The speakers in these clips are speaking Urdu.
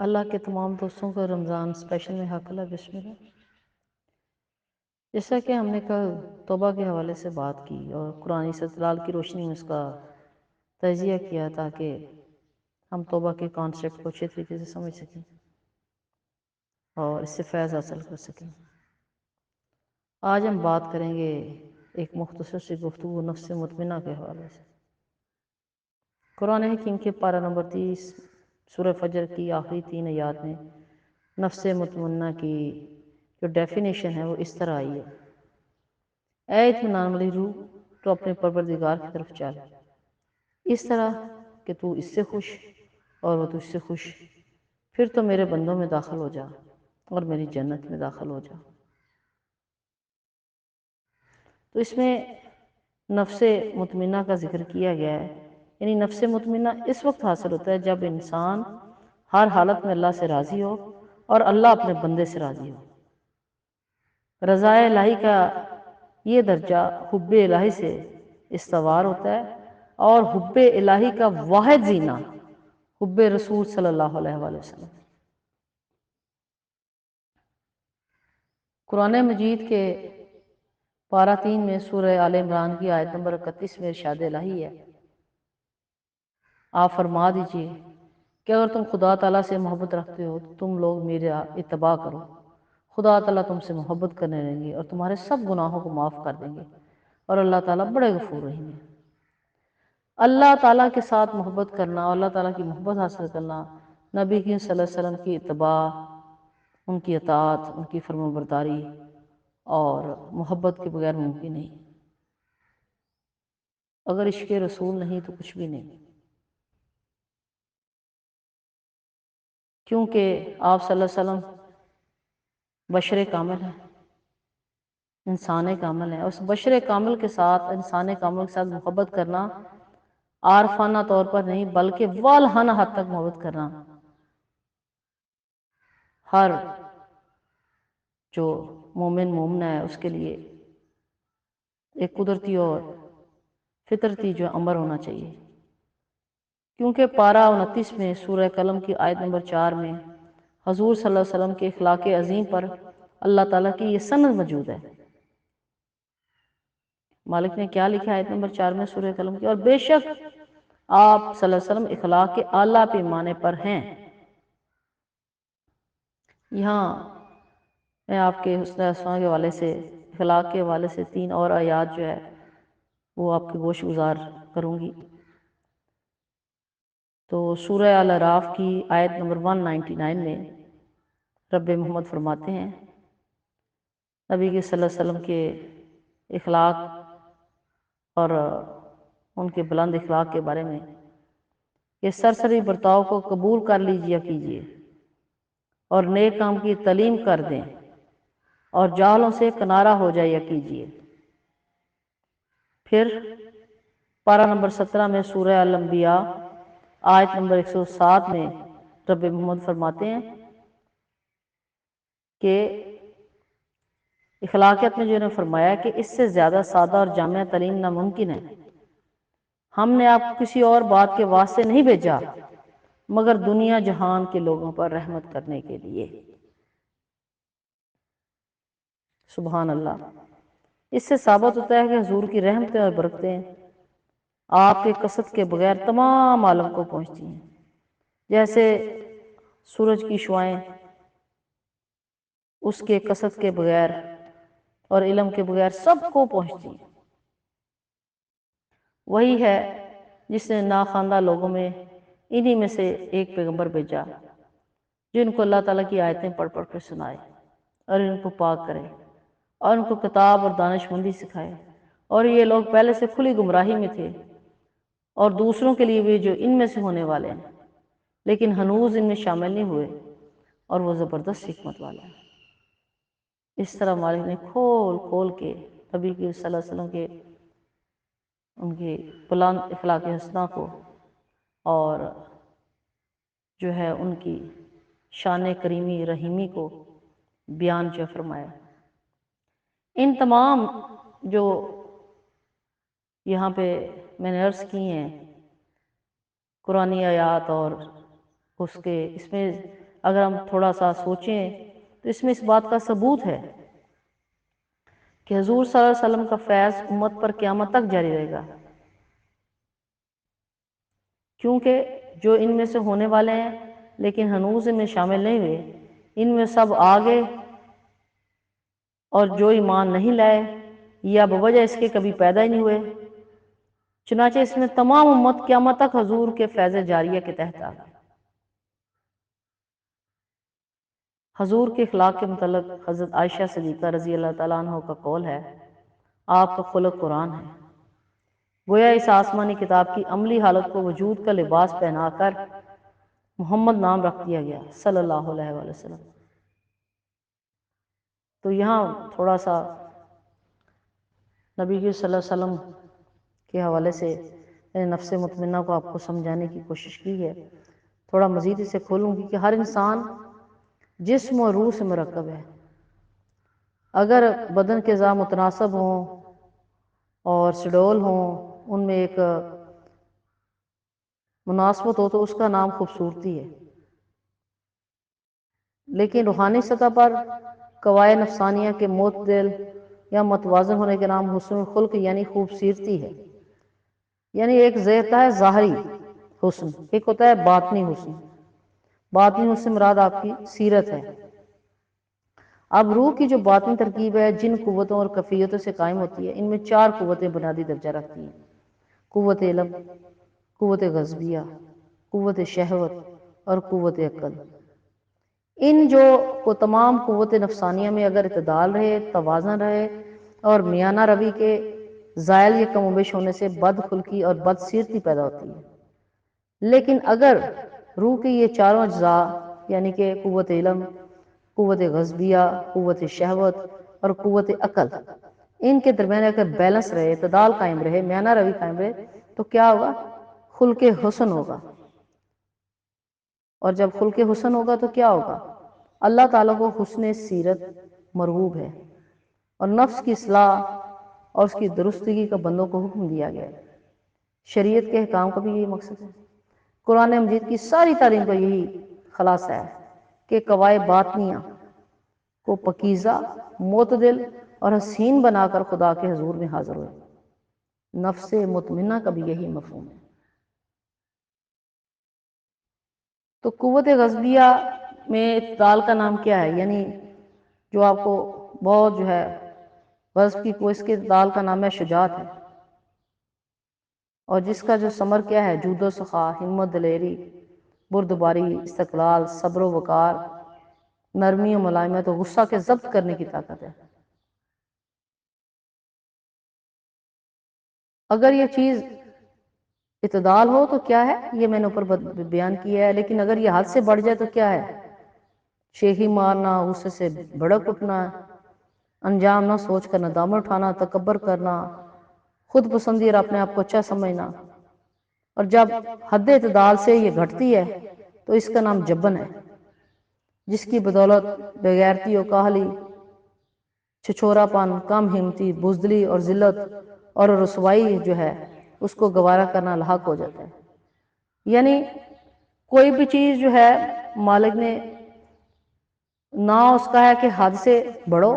اللہ کے تمام دوستوں کو رمضان اسپیشل میں حق اللہ بسم اللہ۔ جیسا کہ ہم نے کل توبہ کے حوالے سے بات کی اور قرآن استدلال کی روشنی میں اس کا تجزیہ کیا تاکہ ہم توبہ کے کانسیپٹ کو اچھے طریقے سے سمجھ سکیں اور اس سے فیض حاصل کر سکیں۔ آج ہم بات کریں گے ایک مختصر سی گفتگو نفس مطمئنہ کے حوالے سے۔ قرآن حکیم کے پارہ نمبر 30 سورہ فجر کی آخری 3 آیات میں نفس مطمئنہ کی جو ڈیفینیشن ہے وہ اس طرح آئی ہے: اے اطمینان والی روح، تو اپنے پروردگار کی طرف چل، اس طرح کہ تو اس سے خوش اور وہ تجھ سے خوش، پھر تو میرے بندوں میں داخل ہو جا اور میری جنت میں داخل ہو جا۔ تو اس میں نفس مطمئنہ کا ذکر کیا گیا ہے، یعنی نفس مطمئنہ اس وقت حاصل ہوتا ہے جب انسان ہر حالت میں اللہ سے راضی ہو اور اللہ اپنے بندے سے راضی ہو۔ رضا الہی کا یہ درجہ حب الہی سے استوار ہوتا ہے اور حب الہی کا واحد زینہ حب رسول صلی اللہ علیہ وآلہ وسلم۔ قرآن مجید کے پارہ 3 میں سورہ آل عمران کی آیت نمبر 31 میں ارشاد الہی ہے: آپ فرما دیجئے کہ اگر تم خدا تعالیٰ سے محبت رکھتے ہو تو تم لوگ میرا اتباع کرو، خدا تعالیٰ تم سے محبت کرنے لیں گے اور تمہارے سب گناہوں کو معاف کر دیں گے، اور اللہ تعالیٰ بڑے غفور رحیم ہے۔ اللہ تعالیٰ کے ساتھ محبت کرنا اور اللہ تعالیٰ کی محبت حاصل کرنا نبی کریم صلی اللہ علیہ وسلم کی اتباع، ان کی اطاعت، ان کی فرمانبرداری اور محبت کے بغیر ممکن نہیں۔ اگر عشق رسول نہیں تو کچھ بھی نہیں، کیونکہ آپ صلی اللہ علیہ وسلم بشر کامل ہے، انسان کامل ہے۔ اس بشر کامل کے ساتھ، انسان کامل کے ساتھ محبت کرنا عارفانہ طور پر نہیں بلکہ والہانہ حد تک محبت کرنا ہر جو مومن مومنہ ہے اس کے لیے ایک قدرتی اور فطرتی جو امر ہونا چاہیے، کیونکہ پارہ 29 میں سورہ قلم کی آیت نمبر 4 میں حضور صلی اللہ علیہ وسلم کے اخلاق عظیم پر اللہ تعالیٰ کی یہ سند موجود ہے۔ مالک نے کیا لکھا ہے آیت نمبر 4 میں سورہ قلم کی: اور بے شک آپ صلی اللہ علیہ وسلم اخلاق کے اعلیٰ پیمانے پر ہیں۔ یہاں میں آپ کے حسن اسماء کے حوالے سے، اخلاق کے حوالے سے 3 اور آیات جو ہے وہ آپ کے گوش گزار کروں گی۔ تو سورہ الاعراف کی آیت نمبر 199 میں رب محمد فرماتے ہیں نبی کے صلی اللہ علیہ وسلم کے اخلاق اور ان کے بلند اخلاق کے بارے میں کہ سرسری برتاؤ کو قبول کر لیجیا کیجیے اور نیک کام کی تعلیم کر دیں اور جاہلوں سے کنارہ ہو جایا کیجیے۔ پھر پارہ نمبر 17 میں سورہ الانبیاء آیت نمبر 107 میں رب محمد فرماتے ہیں کہ اخلاقیات میں جو انہوں نے فرمایا کہ اس سے زیادہ سادہ اور جامع تعلیم ناممکن ہے۔ ہم نے آپ کو کسی اور بات کے واسطے نہیں بھیجا مگر دنیا جہان کے لوگوں پر رحمت کرنے کے لیے۔ سبحان اللہ۔ اس سے ثابت ہوتا ہے کہ حضور کی رحمتیں اور برکتیں آپ کے قصد کے بغیر تمام عالم کو پہنچتی ہیں، جیسے سورج کی شعائیں اس کے قصد کے بغیر اور علم کے بغیر سب کو پہنچتی ہیں۔ وہی ہے جس نے ناخواندہ لوگوں میں انہی میں سے ایک پیغمبر بھیجا جن کو اللہ تعالیٰ کی آیتیں پڑھ پڑھ کر سنائے اور ان کو پاک کرے اور ان کو کتاب اور دانش مندی سکھائے، اور یہ لوگ پہلے سے کھلی گمراہی میں تھے اور دوسروں کے لیے بھی جو ان میں سے ہونے والے ہیں، لیکن ہنوز ان میں شامل نہیں ہوئے، اور وہ زبردست حکمت والا ہے۔ اس طرح مالک نے کھول کھول کے نبی کی صلی اللہ علیہ وسلم کے ان کی بلند اخلاق حسنہ کو اور جو ہے ان کی شان کریمی رحیمی کو بیان جو فرمایا۔ ان تمام جو یہاں پہ میں نے عرض کی ہیں قرآنی آیات اور اس میں اگر ہم تھوڑا سا سوچیں تو اس میں اس بات کا ثبوت ہے کہ حضور صلی اللہ علیہ وسلم کا فیض امت پر قیامت تک جاری رہے گا، کیونکہ جو ان میں سے ہونے والے ہیں لیکن ہنوز ان میں شامل نہیں ہوئے، ان میں سب آگے، اور جو ایمان نہیں لائے یا بوجہ اس کے کبھی پیدا ہی نہیں ہوئے، چنانچہ اس میں تمام امت قیامت تک حضور کے فیض جاریہ کے تحت آ گئے۔ حضور کے اخلاق کے متعلق حضرت عائشہ صدیقہ رضی اللہ تعالیٰ عنہ کا قول ہے، آپ کا خلق قرآن ہے، گویا اس آسمانی کتاب کی عملی حالت کو وجود کا لباس پہنا کر محمد نام رکھ دیا گیا صلی اللہ علیہ وآلہ وسلم۔ تو یہاں تھوڑا سا نبی صلی اللہ علیہ وسلم کے حوالے سے نفس مطمئنہ کو آپ کو سمجھانے کی کوشش کی ہے۔ تھوڑا مزید اسے کھولوں گی کہ ہر انسان جسم اور روح سے مرکب ہے۔ اگر بدن کے اعضاء متناسب ہوں اور سڈول ہوں، ان میں ایک مناسبت ہو، تو اس کا نام خوبصورتی ہے، لیکن روحانی سطح پر قواعد نفسانیہ کے معتدل یا متوازن ہونے کے نام حسن الخلق یعنی خوبصورتی ہے۔ یعنی ایک ہوتا ہے ظاہری حسن، ایک ہوتا ہے باطنی حسن۔ باطنی حسن مراد آپ کی سیرت ہے۔ اب روح کی جو باطنی ترکیب ہے، جن قوتوں اور کیفیتوں سے قائم ہوتی ہے، ان میں 4 قوتیں بنیادی درجہ رکھتی ہیں: قوت علم، قوت غضبیہ، قوت شہوت اور قوت عقل۔ ان کو تمام قوت نفسانیہ میں اگر اعتدال رہے، توازن رہے اور میانہ روی کے زائل یا کم و بیش ہونے سے بد خلقی اور بد سیرتی پیدا ہوتی ہے۔ لیکن اگر روح کے یہ چاروں اجزاء یعنی کہ قوت علم، قوت غضبیہ، قوت شہوت اور قوت عقل، ان کے درمیان اگر بیلنس رہے، اعتدال قائم رہے، میانہ روی قائم رہے، تو کیا ہوگا؟ خلق حسن ہوگا۔ اور جب خلق حسن ہوگا تو کیا ہوگا؟ اللہ تعالیٰ کو حسن سیرت مرغوب ہے، اور نفس کی اصلاح اور اس کی درستگی کا بندوں کو حکم دیا گیا ہے۔ شریعت کے احکام کا بھی یہی مقصد ہے۔ قرآن مجید کی ساری تعلیم کا یہی خلاصہ ہے کہ قواعد باطنیہ کو پکیزہ، معتدل اور حسین بنا کر خدا کے حضور میں حاضر ہوئے۔ نفس مطمئنہ کا بھی یہی مفہوم ہے۔ تو قوت غضبیہ میں اعتدال کا نام کیا ہے؟ یعنی جو آپ کو بہت غضب کی قوت، اس کے اعتدال کا نام ہے شجاعت ہے، اور جس کا جو ثمر کیا ہے؟ جود و سخا، ہمت، دلیری، بردباری، استقلال، صبر و وقار، نرمی و ملائمت و غصہ کے ضبط کرنے کی طاقت ہے۔ اگر یہ چیز اعتدال ہو تو کیا ہے؟ یہ میں نے اوپر بیان کیا ہے۔ لیکن اگر یہ حد سے بڑھ جائے تو کیا ہے؟ شیخی مارنا، غصے سے بھڑک اٹھنا، انجام نہ سوچ کر ندامت اٹھانا، تکبر کرنا، خود پسندی اور اپنے آپ کو اچھا سمجھنا۔ اور جب حد اعتدال سے یہ گھٹتی ہے تو اس کا نام جبن ہے، جس کی بدولت بغیرتی و کاہلی، چھچورا پن، کم ہمتی، بزدلی اور ذلت اور رسوائی اس کو گوارا کرنا لاحق ہو جاتا ہے۔ یعنی کوئی بھی چیز مالک نے نہ اس کا ہے کہ حد سے بڑھو،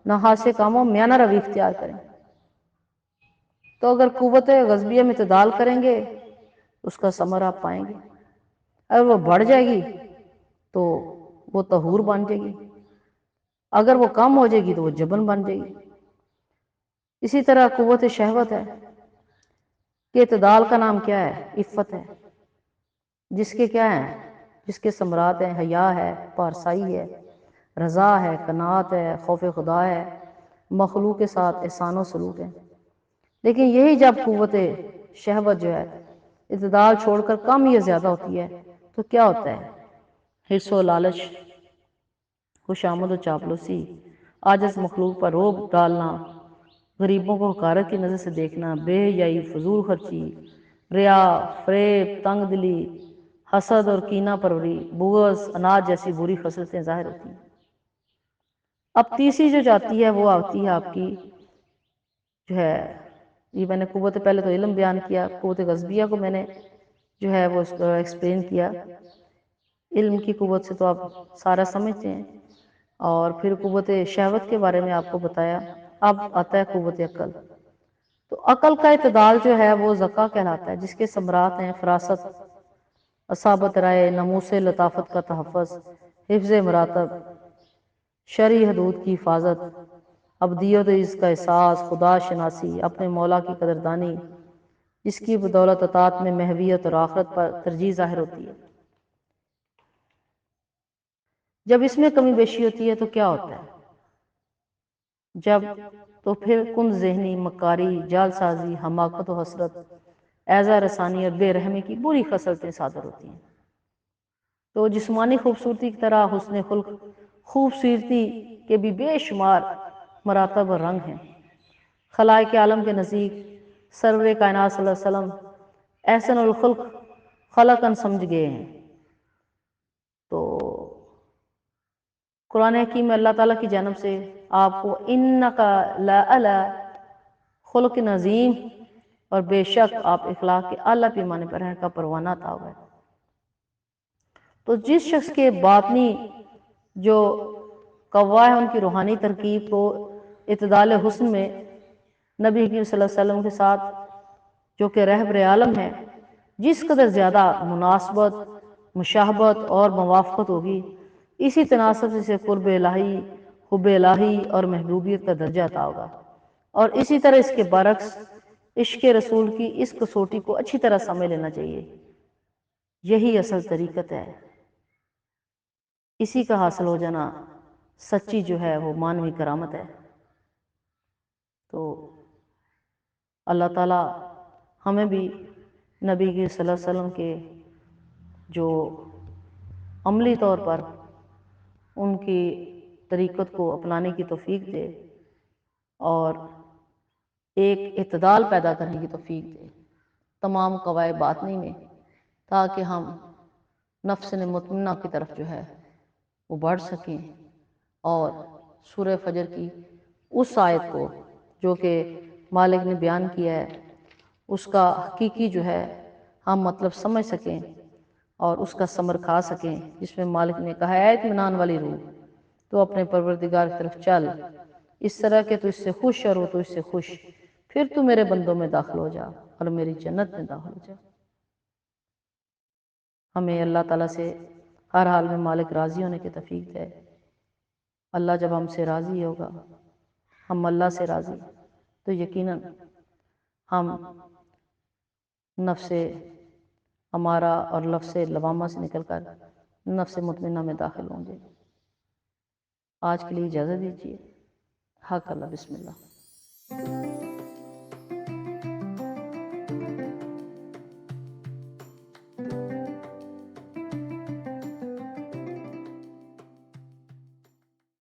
نہ حد سے کم ہو، میانہ روی اختیار کریں۔ تو اگر قوت غضبیہ میں اعتدال کریں گے اس کا ثمر آپ پائیں گے۔ اگر وہ بڑھ جائے گی تو وہ طہور بن جائے گی، اگر وہ کم ہو جائے گی تو وہ جبن بن جائے گی۔ اسی طرح قوت شہوت ہے کہ اعتدال کا نام کیا ہے؟ عفت ہے، جس کے کیا ہیں؟ جس کے ثمرات ہیں حیا ہے، پارسائی ہے، رضا ہے، قناعت ہے، خوف خدا ہے، مخلوق کے ساتھ احسان و سلوک ہے۔ لیکن یہی جب قوت شہوت اعتدال چھوڑ کر کم یا زیادہ ہوتی ہے تو کیا ہوتا ہے؟ حرص و لالچ، خوشامد و چاپلوسی، عاجز مخلوق پر روب ڈالنا، غریبوں کو حقارت کی نظر سے دیکھنا، بے حیائی، فضول خرچی، ریا، فریب، تنگ دلی، حسد اور کینہ پروری، بغض، اناد جیسی بری خصلتیں ظاہر ہوتی ہیں۔ اب تیسری جو جاتی ہے وہ آتی ہے آپ کی یہ میں نے قوت پہلے تو علم بیان کیا، قوت غضبیہ کو میں نے وہ ایکسپلین کیا علم کی قوت سے تو آپ سارا سمجھتے ہیں، اور پھر قوت شہوت کے بارے میں آپ کو بتایا۔ اب آتا ہے قوت عقل۔ تو عقل کا اعتدال جو ہے وہ ذکا کہلاتا ہے، جس کے ثمرات ہیں فراست، اصابت رائے، ناموس لطافت کا تحفظ، حفظ مراتب، شرعی حدود کی حفاظت، ابدیت و عز کا احساس، خدا شناسی، اپنے مولا کی قدردانی، جس کی بدولت اطاعت میں محویت اور آخرت پر ترجیح ظاہر ہوتی ہے۔ جب اس میں کمی بیشی ہوتی ہے تو کیا ہوتا ہے؟ جب تو پھر کن ذہنی، مکاری، جال سازی، حماقت و حسرت، ایذا رسانی اور بے رحمی کی بری خصلتیں صادر ہوتی ہیں۔ تو جسمانی خوبصورتی کی طرح حسن خلق خوبصورتی کے بھی بے شمار مراتب اور رنگ ہیں۔ خلائق عالم کے نزدیک سرور کائنات صلی اللہ علیہ وسلم احسن الخلق خلقاً سمجھ گئے ہیں۔ تو قرآن حکیم میں اللہ تعالیٰ کی جانب سے آپ کو انکا لعلی خلق عظیم، اور بے شک آپ اخلاق کے اعلیٰ پیمانے پر ہیں کا پروانہ عطا ہوا ہے۔ تو جس شخص کے باطنی جو قوا ہے، ان کی روحانی ترکیب کو اعتدال حسن میں نبی کریم صلی اللہ علیہ وسلم کے ساتھ، جو کہ رہبر عالم ہے، جس قدر زیادہ مناسبت، مشابہت اور موافقت ہوگی، اسی تناسب سے قرب الہی، حب الہی اور محبوبیت کا درجہ عطا ہوگا۔ اور اسی طرح اس کے برعکس عشق رسول کی اس کسوٹی کو اچھی طرح سمجھ لینا چاہیے۔ یہی اصل طریقت ہے، اسی کا حاصل ہو جانا سچی جو ہے وہ مانوی کرامت ہے۔ تو اللہ تعالیٰ ہمیں بھی نبی کی صلی اللہ علیہ وسلم کے جو عملی طور پر ان کی طریقت کو اپنانے کی توفیق دے، اور ایک اعتدال پیدا کرنے کی توفیق دے تمام قواعد باطنی میں، تاکہ ہم نفس مطمئنہ کی طرف جو ہے وہ بڑھ سکیں، اور سورہ فجر کی اس آیت کو جو کہ مالک نے بیان کیا ہے، اس کا حقیقی جو ہے ہم مطلب سمجھ سکیں اور اس کا ثمر کھا سکیں، جس میں مالک نے کہا ہے اطمینان والی روح تو اپنے پروردگار کی طرف چل، اس طرح کہ تو اس سے خوش اور وہ تو اس سے خوش، پھر تو میرے بندوں میں داخل ہو جا اور میری جنت میں داخل ہو جا۔ ہمیں اللہ تعالیٰ سے ہر حال میں مالک راضی ہونے کی توفیق دے۔ اللہ جب ہم سے راضی ہوگا، ہم اللہ سے راضی، تو یقیناً ہم نفس امارہ اور لفظ لوامہ سے نکل کر نفس مطمئنہ میں داخل ہوں گے۔ آج کے لیے اجازت دیجیے۔ حق اللہ، بسم اللہ۔